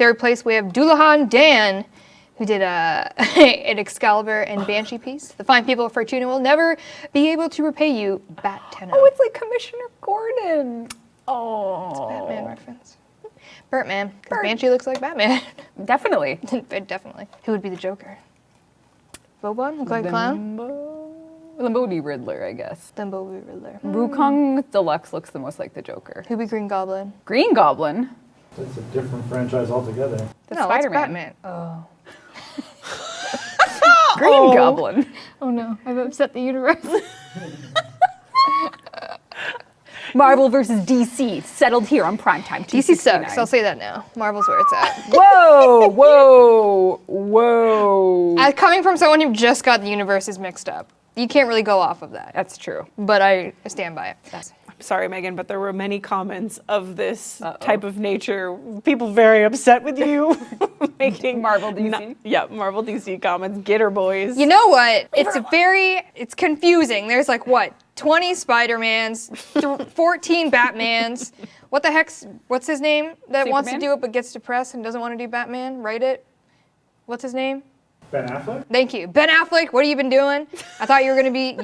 Third place, we have Dullahan Dan, who did an Excalibur and Banshee piece. The fine people of Fortuna will never be able to repay you, Bat Tenno. Oh, it's like Commissioner Gordon. Oh. It's a Batman reference. Batman, because Banshee looks like Batman. Definitely. Definitely. Who would be the Joker? Bobon? Look like a clown? Limbo Riddler, I guess. Dumbo Riddler. Wukong Deluxe looks the most like the Joker. Who'd be Green Goblin? Green Goblin? That's a different franchise altogether. That's No, that's Spider-Man. Batman. Oh. Green Goblin. Oh no, I've upset the universe. Marvel versus DC, settled here on primetime. DC sucks, I'll say that now. Marvel's where it's at. Whoa, whoa, whoa. Coming from someone who just got the universes mixed up, you can't really go off of that. That's true. But I stand by it. Sorry, Megan, but there were many comments of this type of nature. People very upset with you making Marvel DC? Marvel DC comments. Get her, boys. You know what? It's confusing. There's like, what, 20 Spider-Mans, 14 Batmans. What's his name that wants to Superman? do it but gets depressed and doesn't want to do Batman? Write it. What's his name? Ben Affleck? Thank you. Ben Affleck, what have you been doing? I thought you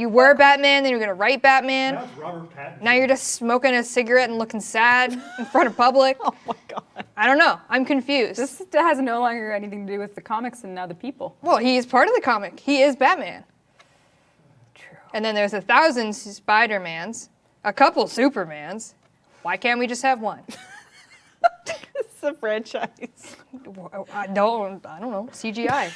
were Batman, then you were gonna write Batman. Now it's Robert Pattinson. Now you're just smoking a cigarette and looking sad in front of public. Oh my God. I don't know. I'm confused. This has no longer anything to do with the comics and now the people. Well, he is part of the comic. He is Batman. True. And then there's 1,000 Spider-Mans, a couple Supermans. Why can't we just have one? It's a franchise. I don't know. CGI.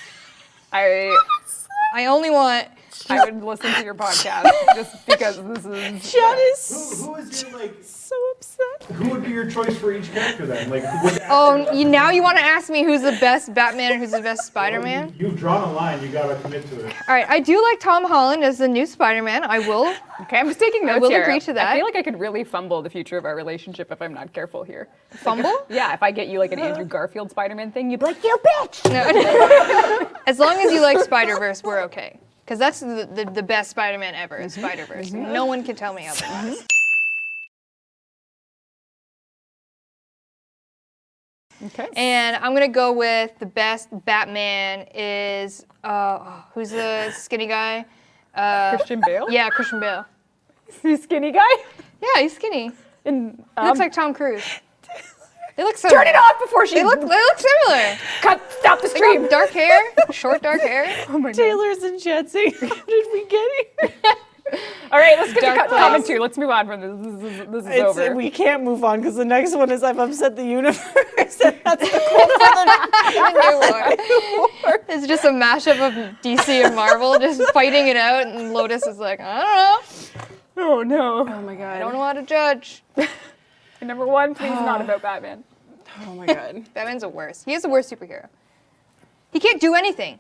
I only want. I would listen to your podcast just because this is. Chad is Who is your, like, so upset. who would be your choice for each character then? Like, which Oh, actor- now you want to ask me who's the best Batman and who's the best Spider-Man? You've drawn a line, you gotta commit to it. All right, I do like Tom Holland as the new Spider-Man. I will. Okay, I'm just taking notes will here. agree to that. I feel like I could really fumble the future of our relationship if I'm not careful here. Fumble? Yeah, if I get you like an Andrew Garfield Spider-Man thing, you'd be like, you bitch! No. As long as you like Spider-Verse, we're okay. Because that's the best Spider-Man ever is Spider-Verse. No one can tell me otherwise. Okay. And I'm gonna go with the best Batman is who's the skinny guy? Christian Bale? Yeah, Christian Bale. He's skinny guy? Yeah, he's skinny. And, He looks like Tom Cruise. They look similar. turn it off before she. They look similar. Stop the They stream. got dark hair, short dark hair. Oh my God. Taylor's and Chad saying, how did we get here? All right, let's get Dark to comment two. Let's move on from this. This is over. We can't move on because the next one is I've upset the universe. And that's the quote for the It's just a mashup of DC and Marvel just fighting it out, and Lotus is like, I don't know. Oh no. Oh my God. I don't know how to judge. Number one, please not about Batman. Oh my God. Batman's the worst. He is the worst superhero. He can't do anything.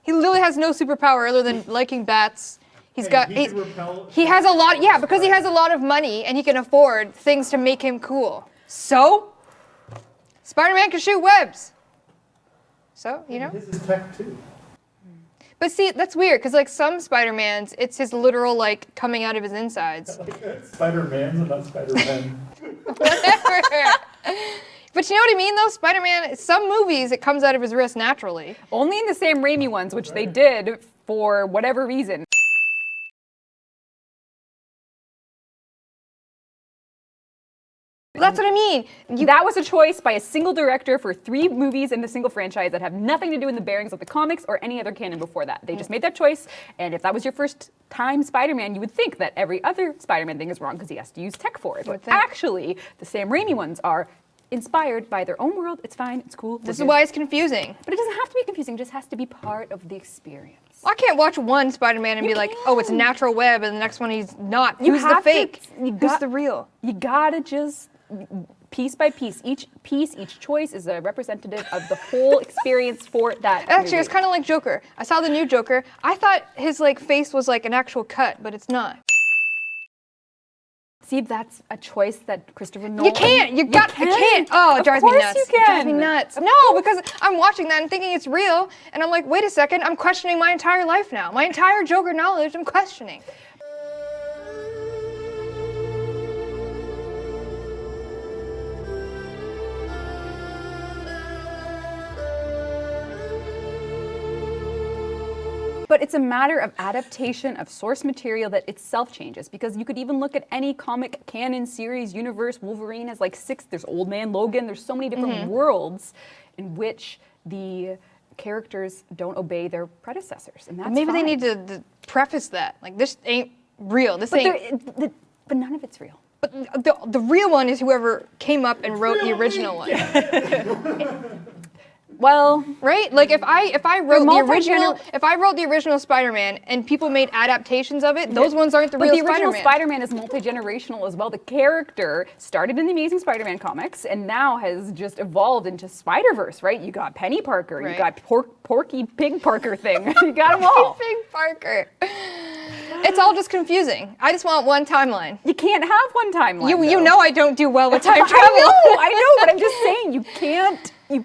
He literally has no superpower other than liking bats. He has a lot, yeah, because he has a lot of money and he can afford things to make him cool. So, Spider-Man can shoot webs. So, you know. His is tech too. But see, that's weird, because like some Spider-Mans, it's his literal like coming out of his insides. Spider-Mans and not Spider-Men. Whatever. But you know what I mean though? Spider-Man, some movies, it comes out of his wrist naturally. Only in the Sam Raimi ones, which they did for whatever reason. That's what I mean. That was a choice by a single director for 3 movies in the single franchise that have nothing to do in the bearings of the comics or any other canon before that. They just made that choice, and if that was your first time Spider-Man, you would think that every other Spider-Man thing is wrong because he has to use tech for it. But actually, the Sam Raimi ones are inspired by their own world. It's fine, it's cool. This is why it's confusing. But it doesn't have to be confusing, it just has to be part of the experience. I can't watch one Spider-Man and be like, oh, it's natural web, and the next one he's not. Who's the fake? Who's the real? You gotta just, piece by piece, each choice is a representative of the whole experience for that Actually, movie. it's kind of like Joker. I saw the new Joker. I thought his like face was like an actual cut, but it's not. See, that's a choice that Christopher Nolan... You can't. You can't. Oh, it drives me nuts. You can. It drives me nuts. No, because I'm watching that and thinking it's real, and I'm like, wait a second, I'm questioning my entire life now. My entire Joker knowledge, I'm questioning. But it's a matter of adaptation of source material that itself changes, because you could even look at any comic canon series universe. Wolverine has like 6, there's Old Man Logan, there's so many different worlds in which the characters don't obey their predecessors, and that's Maybe they fine. need to preface that. Like, this ain't real. This But, ain't. but none of it's real. But the real one is whoever came up and wrote the original one. Well, Right? Like if I wrote the multi-gener- original Spider-Man and people made adaptations of it, those ones aren't the but real the original Spider-Man. Spider-Man is multi-generational as well. The character started in the Amazing Spider-Man comics and now has just evolved into Spider-Verse, right? You got Penny Parker, you Right. got Porky Pig Parker thing, you got them all. Big Parker. It's all just confusing. I just want one timeline. You can't have one timeline. You though. know I don't do well with time travel. I know, but I'm just saying you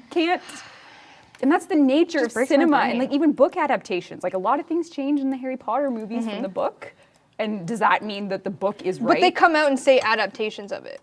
can't. And that's the nature of breaks my cinema brain. and like even book adaptations. Like a lot of things change in the Harry Potter movies from the book. And does that mean that the book is right? But they come out and say adaptations of it.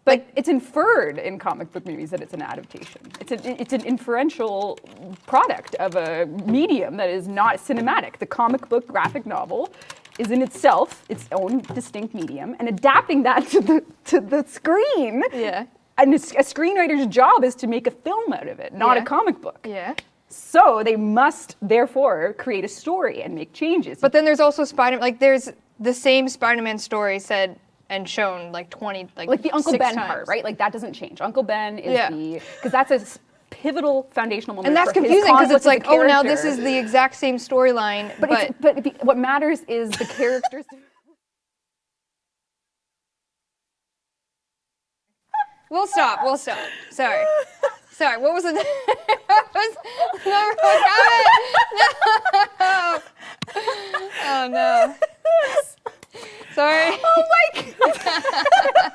But it's inferred in comic book movies that it's an adaptation. It's an inferential product of a medium that is not cinematic. The comic book graphic novel is in itself its own distinct medium, and adapting that to the screen. Yeah. And a screenwriter's job is to make a film out of it, not a Yeah. comic book. Yeah. So they must therefore create a story and make changes. But then there's also there's the same Spider-Man story said and shown like 20, like the Uncle 6 Ben times. part, right? Like that doesn't change. Uncle Ben is Yeah. because that's a pivotal foundational moment. And that's for his confusing because it's conflict like, as a oh, now this character. is the exact same storyline, but What matters is the characters. We'll stop. Sorry. What was it? What was number one comment? No. Oh no. Sorry. Oh my god!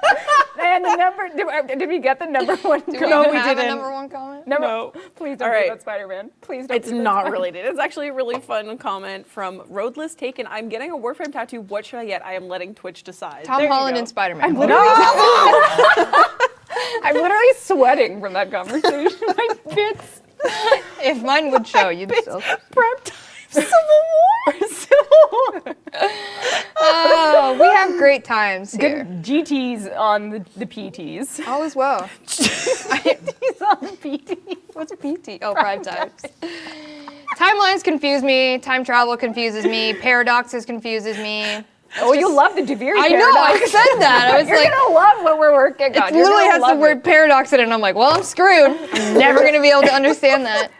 And the number. Did we get the number one? Do comment? No, even we have didn't. a number one comment? No. Please don't All do right. about Spider-Man. Please don't. It's do about not Spider-Man. related. It's actually a really fun comment from Roadless Taken. I'm getting a Warframe tattoo. What should I get? I am letting Twitch decide. Tom There you Holland go. and Spider-Man. I'm literally sweating from that conversation. My bits. If mine would show, you'd still. Prep time. Civil War. Oh, we have great times here. Good GTs on the PTs. All is well. GTs on the PTs. What's a PT? Oh, prime times. Timelines confuse me. Time travel confuses me. Paradoxes confuses me. Oh, you love the DeVere I paradox. know. I said that. I was You're like, gonna love what we're working on. it You're literally gonna has the love word it. paradox in it, and I'm like, well, I'm screwed. I'm never gonna be able to understand that.